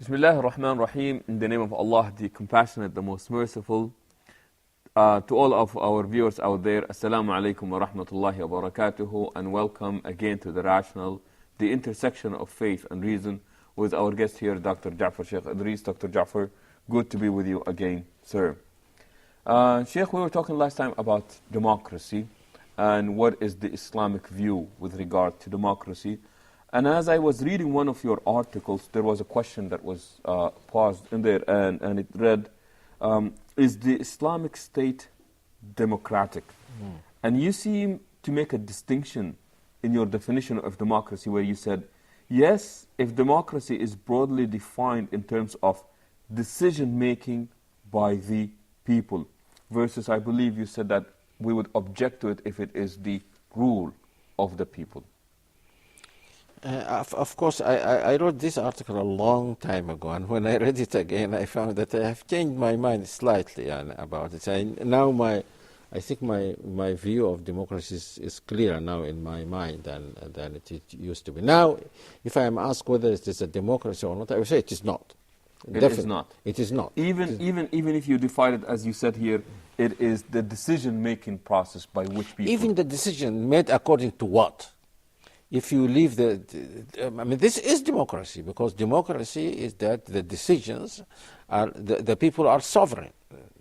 Bismillah ar-Rahman ar-Rahim. In the name of Allah, the Compassionate, the Most Merciful. To all of our viewers out there, Assalamu alaikum wa rahmatullahi wa barakatuhu, and welcome again to The Rational, the intersection of faith and reason, with our guest here, Dr. Yassir Sheikh Idris. Dr. Yassir, good to be with you again, sir. Sheikh, we were talking last time about democracy and what is the Islamic view with regard to democracy. And as I was reading one of your articles, there was a question that was paused in there, and it read, is the Islamic State democratic? And you seem to make a distinction in your definition of democracy where you said, yes, if democracy is broadly defined in terms of decision-making by the people, versus I believe you said that we would object to it if it is the rule of the people. Of course, I wrote this article a long time ago, and when I read it again, I found that I have changed my mind slightly about it. I think my view of democracy is clearer now in my mind than it used to be. Now, if I am asked whether it is a democracy or not, I would say it is not. It is not. It is not. Even if you define it, as you said here, it is the decision-making process by which people... Even the decision made according to what? If you leave this is democracy, because democracy is that the decisions are, the people are sovereign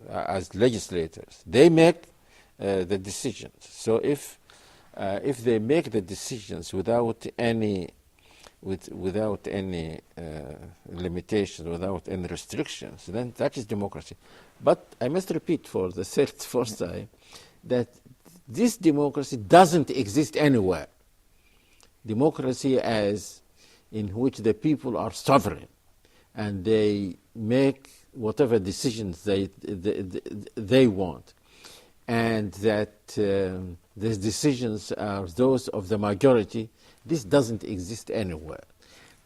as legislators. They make the decisions. So if they make the decisions without any limitations, without any restrictions, then that is democracy. But I must repeat for the fourth time that this democracy doesn't exist anywhere. Democracy as in which the people are sovereign and they make whatever decisions they want, and that these decisions are those of the majority. This doesn't exist anywhere,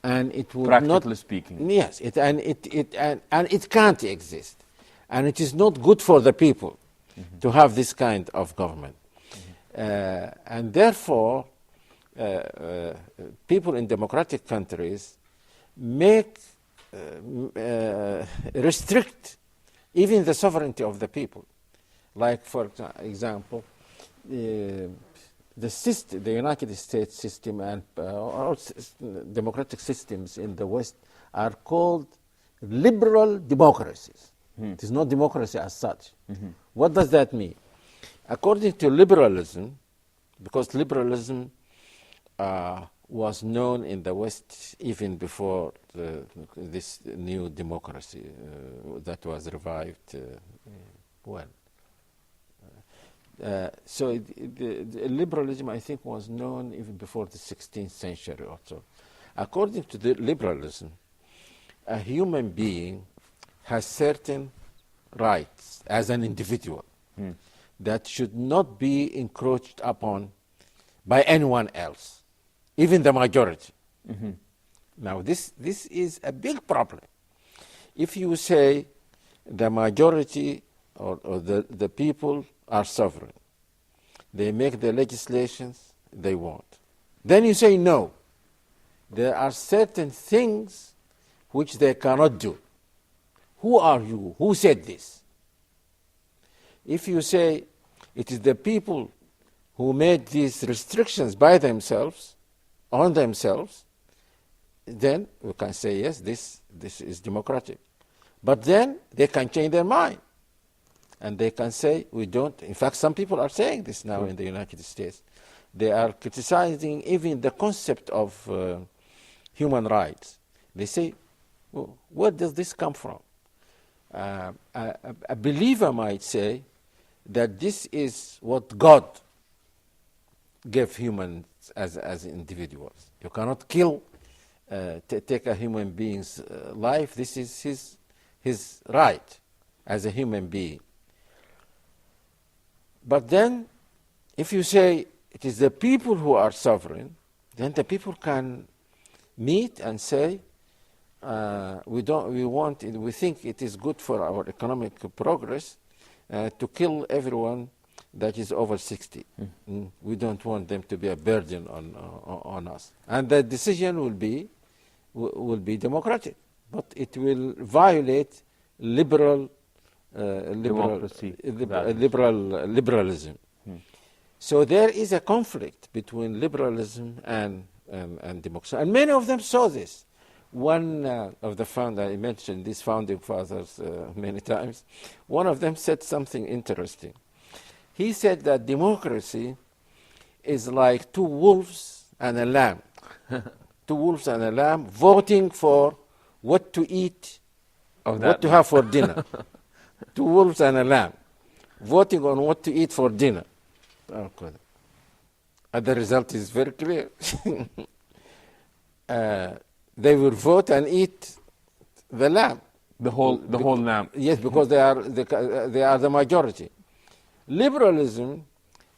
and it would practically speaking. Yes, it can't exist, and it is not good for the people to have this kind of government, and therefore. People in democratic countries restrict even the sovereignty of the people. Like, for example, the United States system and all democratic systems in the West are called liberal democracies. It is not democracy as such. What does that mean? According to liberalism, because liberalism was known in the West even before this new democracy that was revived. So the liberalism, I think, was known even before the 16th century or so. According to the liberalism, a human being has certain rights as an individual that should not be encroached upon by anyone else. Even the majority. Now, this is a big problem. If you say the majority or the people are sovereign, they make the legislations they want, then you say no. There are certain things which they cannot do. Who are you? Who said this? If you say it is the people who made these restrictions by themselves, on themselves, then we can say, yes, this is democratic. But then they can change their mind. And they can say, we don't. In fact, some people are saying this now in the United States. They are criticizing even the concept of human rights. They say, well, where does this come from? A believer might say that this is what God gave humans as individuals. You cannot kill, take a human being's life. This is his right as a human being. But then, if you say it is the people who are sovereign, then the people can meet and say, we think it is good for our economic progress to kill everyone that is over 60. We don't want them to be a burden on us. And the decision will be democratic. but it will violate Democracy, liberalism. So there is a conflict between liberalism and democracy. And many of them saw this. One of the I mentioned these founding fathers many times. One of them said something interesting. He said that democracy is like two wolves and a lamb. Two wolves and a lamb voting for what to eat, what to have for dinner. Two wolves and a lamb voting on what to eat for dinner. Okay. And the result is very clear. They will vote and eat the lamb. The whole lamb. Yes, because they are the majority. Liberalism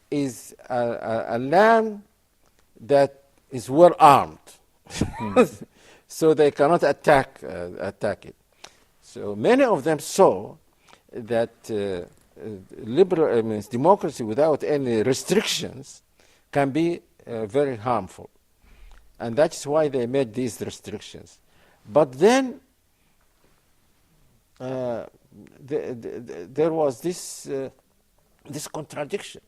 is a lamb that is well armed, so they cannot attack it. So many of them saw that democracy without any restrictions can be very harmful. And that's why they made these restrictions. But then there was this contradiction.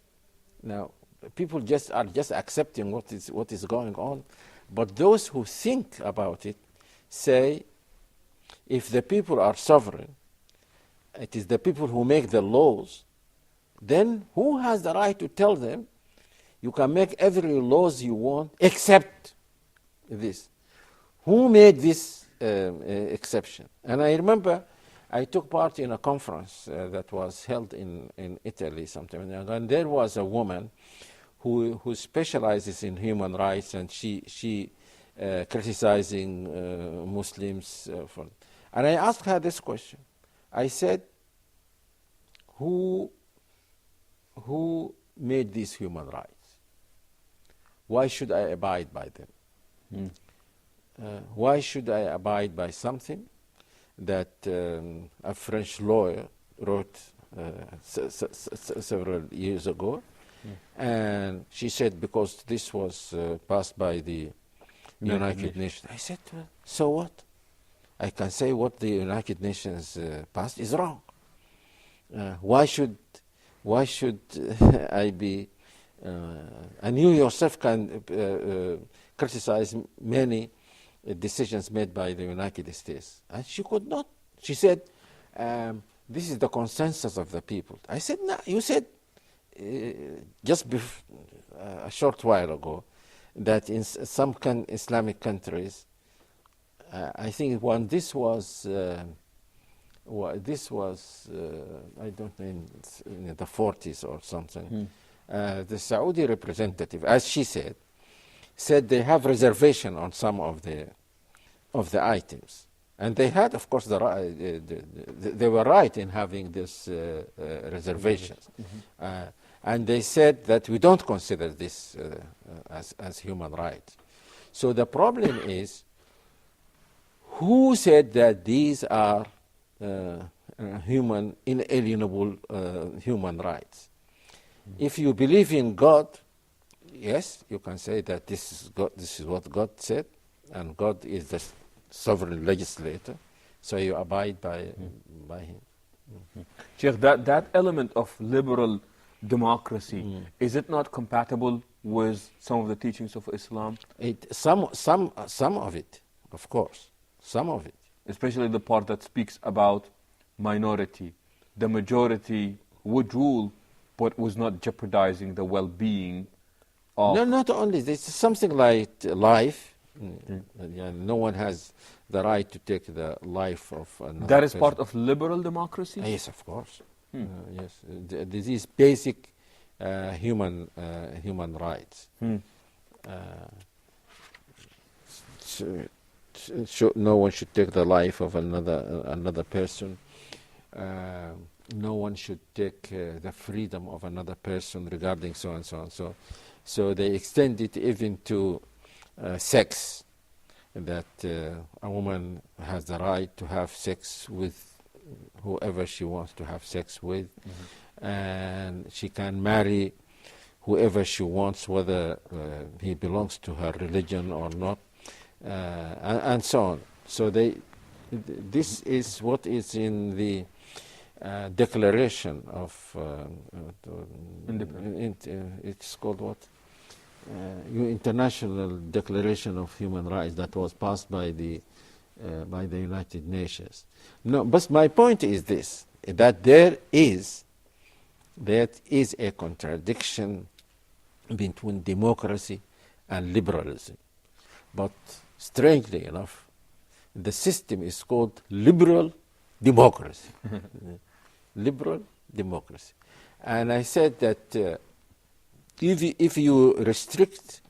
Now, people are just accepting what is going on. But those who think about it say, if the people are sovereign, it is the people who make the laws, then who has the right to tell them, you can make every laws you want except this? Who made this exception? And I remember I took part in a conference that was held in Italy sometime ago, and there was a woman who specializes in human rights, and she criticizing Muslims. And I asked her this question. I said, who made these human rights? Why should I abide by them? Why should I abide by something that a French lawyer wrote several years ago? And she said, because this was passed by the United Nations. I said, well, so what? I can say what the United Nations passed is wrong. Why should I be? And you yourself can criticize many decisions made by the United States. And she could not. She said, this is the consensus of the people. I said, no, you said just a short while ago that in some Islamic countries, I think when this was I don't know, in the 40s or something, the Saudi representative, as she said they have reservation on some of the items, and they had, of course, they were right in having this reservations, and they said that we don't consider this as human rights. So the problem is, who said that these are inalienable human rights? If you believe in God, yes, you can say that this is God. This is what God said, and God is the sovereign legislator. So you abide by Him. Sheikh, that element of liberal democracy, is it not compatible with some of the teachings of Islam? Some of it, of course, some of it. Especially the part that speaks about minority. The majority would rule, but was not jeopardizing the well-being of... No, not only this. Something like life. No one has the right to take the life of another That is person. part of liberal democracy? Yes, of course. Yes, this is basic human rights. No one should take the life of another person. No one should take the freedom of another person regarding so and so and so. So they extend it even to sex, that a woman has the right to have sex with whoever she wants to have sex with, and she can marry whoever she wants, whether he belongs to her religion or not, and so on. So they This is what is in the Declaration of Independence. It's called what? International Declaration of Human Rights that was passed by the United Nations. No, but my point is this: that there is a contradiction between democracy and liberalism. But strangely enough, the system is called liberal democracy. Liberal democracy. And I said that if you restrict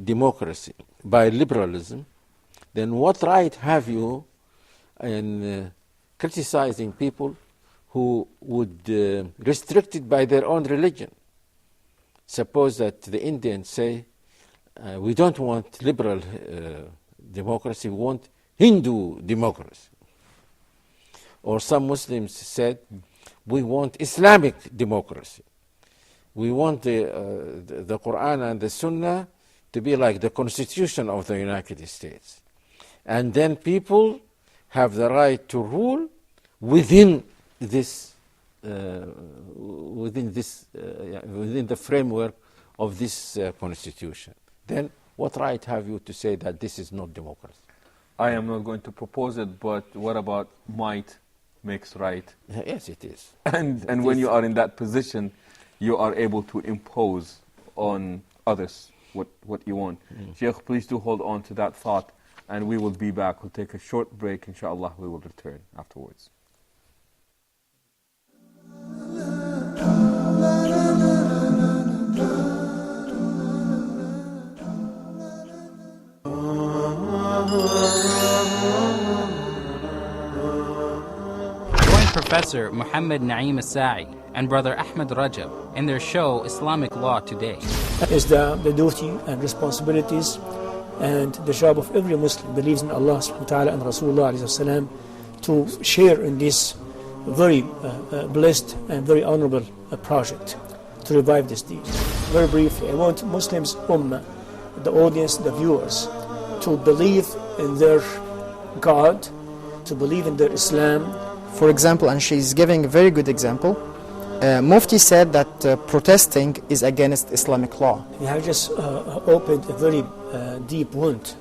democracy by liberalism, then what right have you in criticizing people who would restrict it by their own religion? Suppose that the Indians say, we don't want liberal democracy, we want Hindu democracy. Or some Muslims said, we want Islamic democracy. We want the Quran and the Sunnah to be like the Constitution of the United States. And then people have the right to rule within this, within the framework of this Constitution. Then what right have you to say that this is not democracy? I am not going to propose it, but what about might makes right? Yes, it is. And when you are in that position, you are able to impose on others what you want. Sheikh, please do hold on to that thought, and we will be back. We'll take a short break. Inshallah, we will return afterwards. Professor Muhammad Naeem As-Sa'i and Brother Ahmed Rajab in their show Islamic Law Today. Is the duty and responsibilities and the job of every Muslim believes in Allah subhanahu wa ta'ala and Rasulullah alayhi salam to share in this very blessed and very honorable project to revive this deed. Very briefly, I want Muslims, Ummah, the audience, the viewers, to believe in their God, to believe in their Islam. For example, and she's giving a very good example, Mufti said that protesting is against Islamic law. You have just opened a very deep wound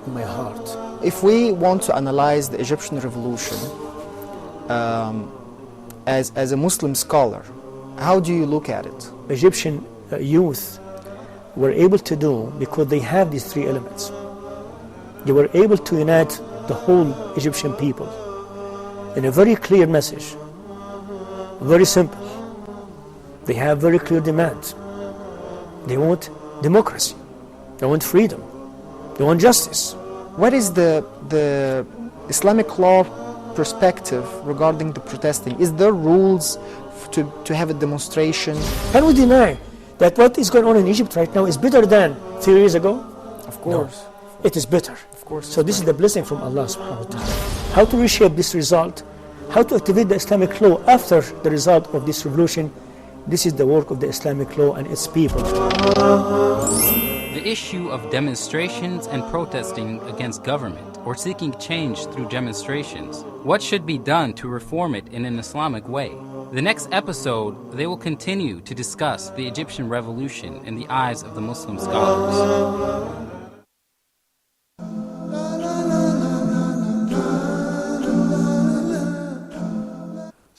in my heart. If we want to analyze the Egyptian revolution as a Muslim scholar, how do you look at it? Egyptian youth were able to do because they have these three elements. They were able to unite the whole Egyptian people in a very clear message, very simple. They have very clear demands. They want democracy, they want freedom, they want justice. What is the Islamic law perspective regarding the protesting? Is there rules to have a demonstration? Can we deny that what is going on in Egypt right now is better than 3 years ago? Of course. No, it is better. Of course. So this is the blessing from Allah subhanahu wa ta'ala. How to reshape this result, how to activate the Islamic law after the result of this revolution, this is the work of the Islamic law and its people. The issue of demonstrations and protesting against government or seeking change through demonstrations. What should be done to reform it in an Islamic way? The next episode, they will continue to discuss the Egyptian revolution in the eyes of the Muslim scholars.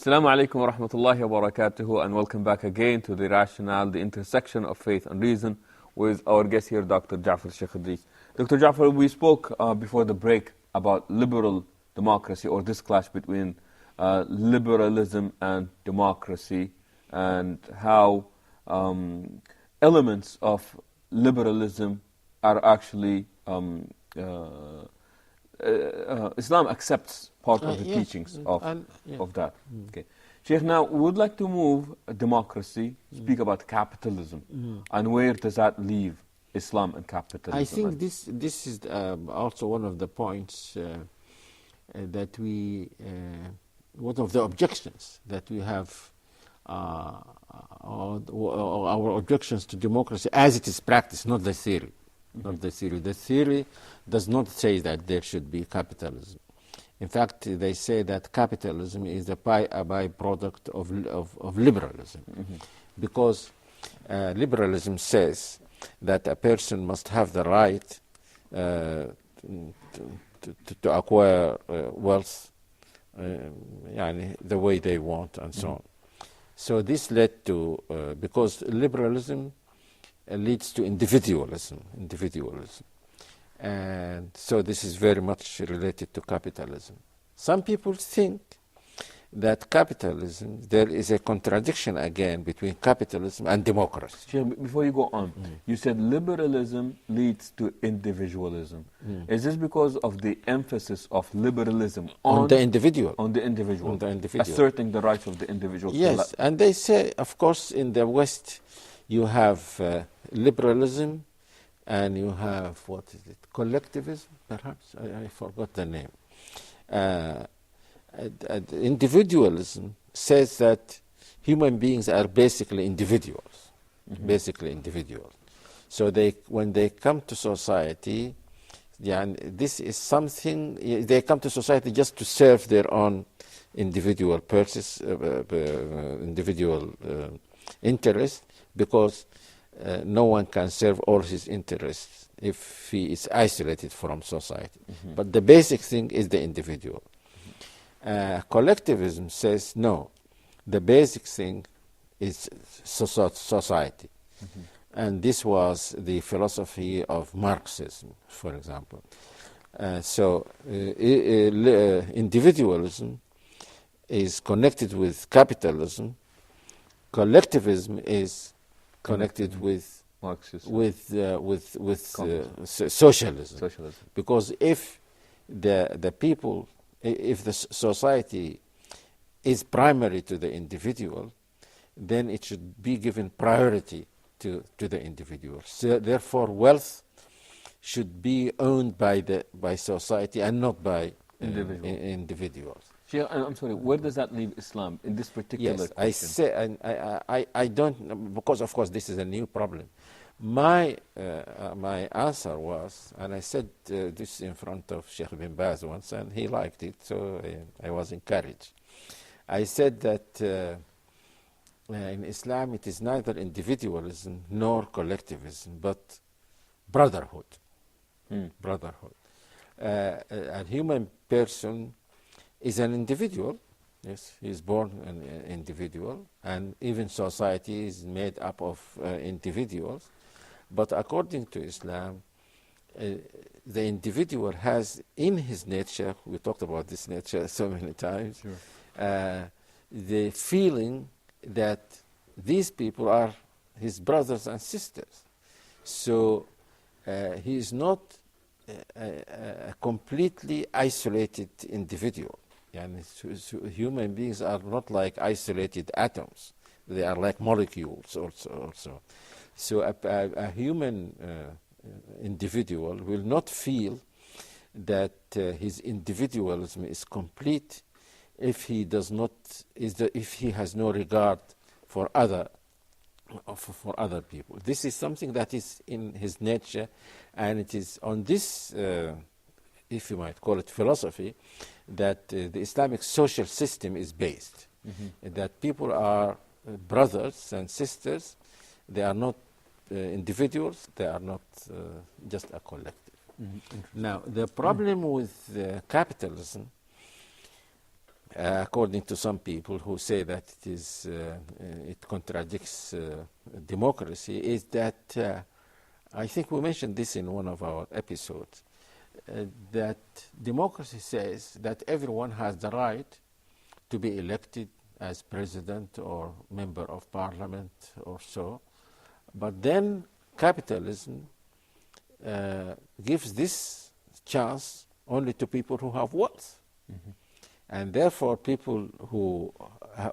Assalamu alaikum wa rahmatullahi wa barakatuhu, and welcome back again to The Rationale, the intersection of faith and reason, with our guest here, Dr. Ja'far Sheikh Idris. Dr. Ja'far, we spoke before the break about liberal democracy, or this clash between liberalism and democracy, and how elements of liberalism are actually Islam accepts part of the teachings of that. Okay, Sheikh, now we would like to move democracy, speak about capitalism, and where does that leave Islam and capitalism? I think this is also one of the points that we, one of the objections that we have, our objections to democracy as it is practiced, not the theory. Not the theory. The theory does not say that there should be capitalism. In fact, they say that capitalism is a byproduct of liberalism, because liberalism says that a person must have the right to acquire wealth the way they want and so on. So this led to, because liberalism leads to individualism. And so this is very much related to capitalism. Some people think that capitalism, there is a contradiction again between capitalism and democracy. Sheikh, before you go on, you said liberalism leads to individualism. Is this because of the emphasis of liberalism On the individual. On the individual. On the individual. Asserting the rights of the individual. Yes, and they say, of course, in the West, you have liberalism, and you have, what is it, collectivism, perhaps? I forgot the name. Individualism says that human beings are basically individuals, So when they come to society, this is something, they come to society just to serve their own individual interest, because no one can serve all his interests if he is isolated from society. But the basic thing is the individual. Collectivism says no, the basic thing is society. And this was the philosophy of Marxism, for example. Individualism is connected with capitalism. Collectivism is connected with Marxism. Socialism. Because if the people, if the society is primary to the individual, then it should be given priority to the individual. So therefore, wealth should be owned by society and not by individuals. Sheikh, I'm sorry, where does that leave Islam in this particular question? I say, and I don't, because of course this is a new problem. My answer was, and I said this in front of Sheikh bin Baz once, and he liked it, so I was encouraged. I said that in Islam it is neither individualism nor collectivism, but brotherhood. Brotherhood. A human person is an individual. Yes, he is born an individual, and even society is made up of individuals. But according to Islam, the individual has in his nature, we talked about this nature so many times, the feeling that these people are his brothers and sisters. So he is not a completely isolated individual. Human beings are not like isolated atoms. They are like molecules also. So a human individual will not feel that his individualism is complete if he does not, if he has no regard for other people. This is something that is in his nature, and it is on this, if you might call it philosophy, that the Islamic social system is based. That people are brothers and sisters. They are not individuals. They are not just a collective. Now, the problem with capitalism, according to some people who say that it contradicts democracy, is that I think we mentioned this in one of our episodes, that democracy says that everyone has the right to be elected as president or member of parliament or so. But then capitalism gives this chance only to people who have wealth. And therefore people who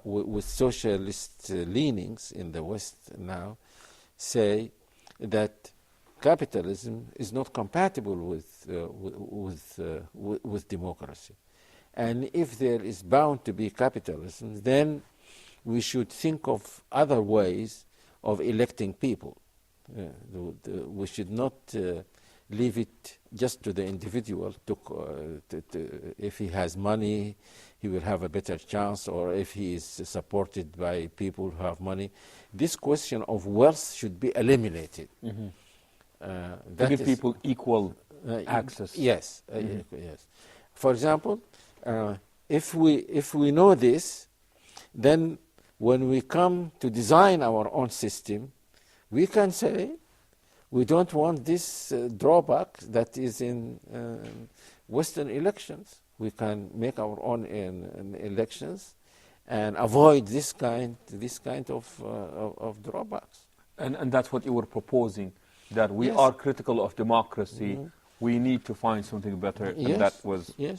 with socialist leanings in the West now say that capitalism is not compatible with democracy. And if there is bound to be capitalism, then we should think of other ways of electing people. We should not leave it just to the individual. If he has money, he will have a better chance, or if he is supported by people who have money. This question of wealth should be eliminated. To give people equal access. Yes, yes. For example, if we know this, then when we come to design our own system, we can say we don't want this drawback that is in Western elections. We can make our own elections and avoid this kind of drawbacks. And that's what you were proposing, that we are critical of democracy. We need to find something better, and that would be.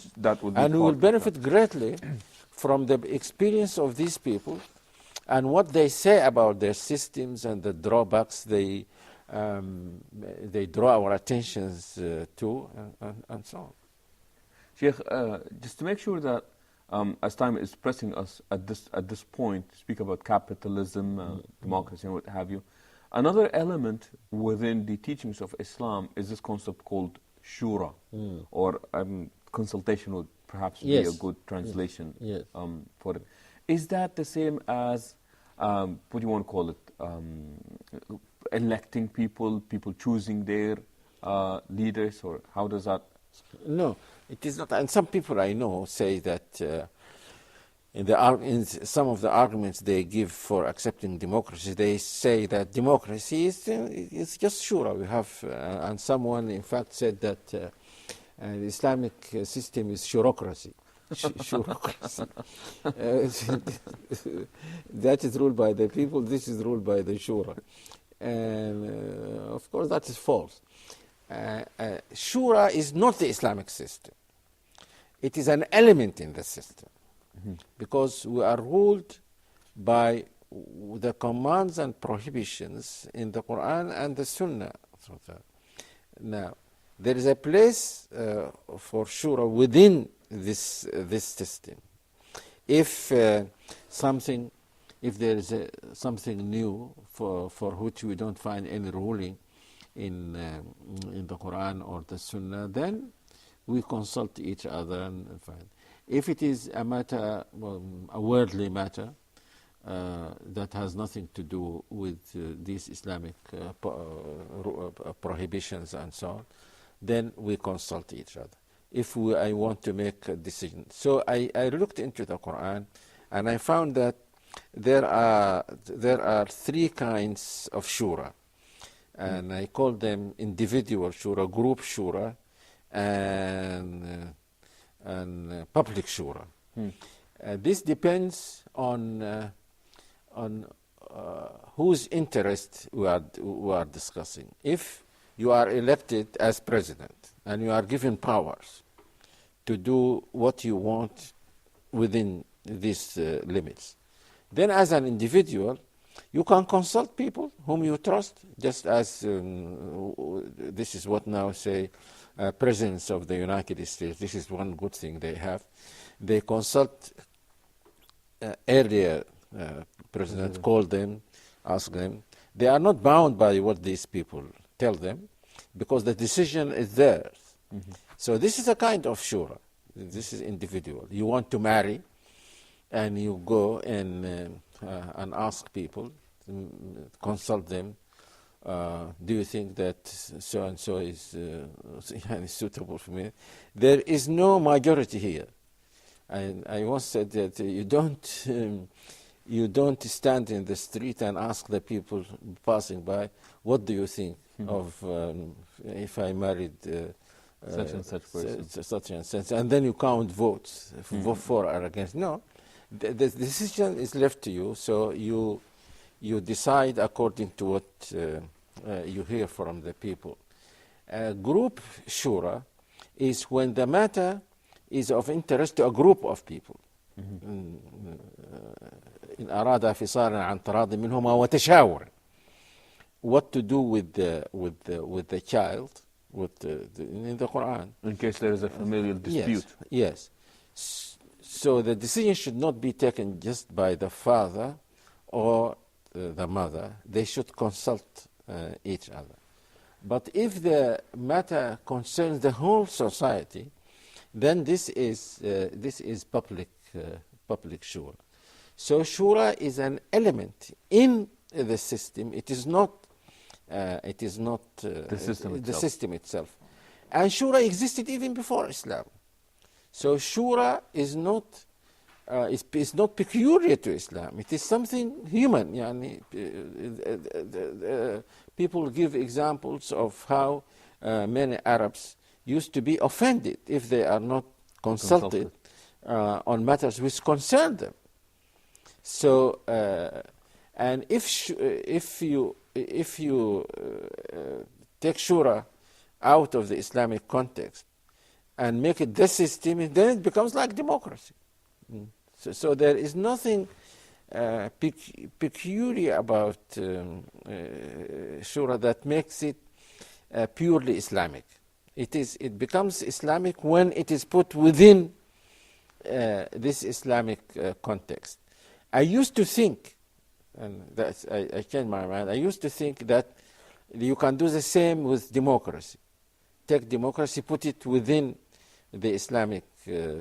And we will benefit greatly from the experience of these people and what they say about their systems and the drawbacks they draw our attentions to, and so on. Sheikh, just to make sure that as time is pressing us at this point, speak about capitalism, democracy, and what have you. Another element within the teachings of Islam is this concept called shura, or consultation would perhaps be a good translation for it. Is that the same as, what do you want to call it, electing people choosing their leaders, or how does that? No, it is not. And some people I know say that in some of the arguments they give for accepting democracy, they say that democracy is just shura. We have, and someone in fact said that the Islamic system is shurocracy. That is ruled by the people, this is ruled by the shura. And of course that is false. Shura is not the Islamic system. It is an element in the system. Because we are ruled by the commands and prohibitions in the Quran and the Sunnah. Now, there is a place for shura within this system. If there is something new for which we don't find any ruling in the Quran or the Sunnah, then we consult each other and find. If it is a matter, a worldly matter, that has nothing to do with these Islamic prohibitions and so on, then we consult each other. If I want to make a decision. So I looked into the Quran, and I found that there are three kinds of shura. And I call them individual shura, group shura, and public shura. This depends on whose interest we are discussing. If you are elected as president and you are given powers to do what you want within these limits, then as an individual you can consult people whom you trust, just as this is what now say presidents of the United States. This is one good thing they have. They consult earlier presidents, call them, ask them. They are not bound by what these people tell them, because the decision is theirs. So this is a kind of shura. This is individual. You want to marry, and you go and ask people, consult them. Do you think that so and so is suitable for me? There is no majority here. And I once said that you don't stand in the street and ask the people passing by, what do you think of if I married such and such person, such and such, and then you count votes, vote for or against. No, the decision is left to you. So you decide according to what you hear from the people. Group shura is when the matter is of interest to a group of people. إن أراد فصالا عن تراض منهما وتشاور. What to do with the child, in the Quran. In case there is a familial dispute. Yes. So the decision should not be taken just by the father or the mother. They should consult each other. But if the matter concerns the whole society, then this is public shura. So shura is an element in the system. It is not the system itself. And shura existed even before Islam. So shura is not peculiar to Islam. It is something human. People give examples of how many Arabs used to be offended if they are not consulted on matters which concern them. So, and if you take shura out of the Islamic context and make it the system, then it becomes like democracy. So there is nothing peculiar about shura that makes it purely Islamic. It becomes Islamic when it is put within this Islamic context. I used to think, and I changed my mind, I used to think that you can do the same with democracy. Take democracy, put it within the Islamic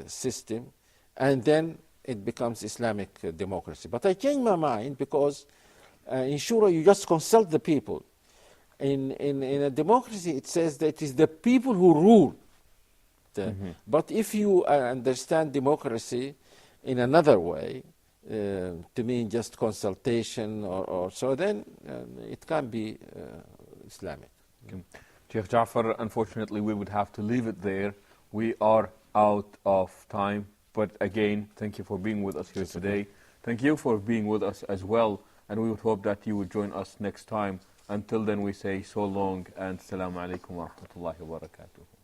system, and then it becomes Islamic democracy. But I changed my mind because in shura you just consult the people. In a democracy it says that it is the people who rule. But if you understand democracy in another way, to mean just consultation or so, then it can be Islamic. Okay. Sheikh Ja'far, unfortunately we would have to leave it there. We are out of time. But again, thank you for being with us here today. Thank you for being with us as well. And we would hope that you would join us next time. Until then, we say so long and Assalamu alaikum wa rahmatullahi wa barakatuh.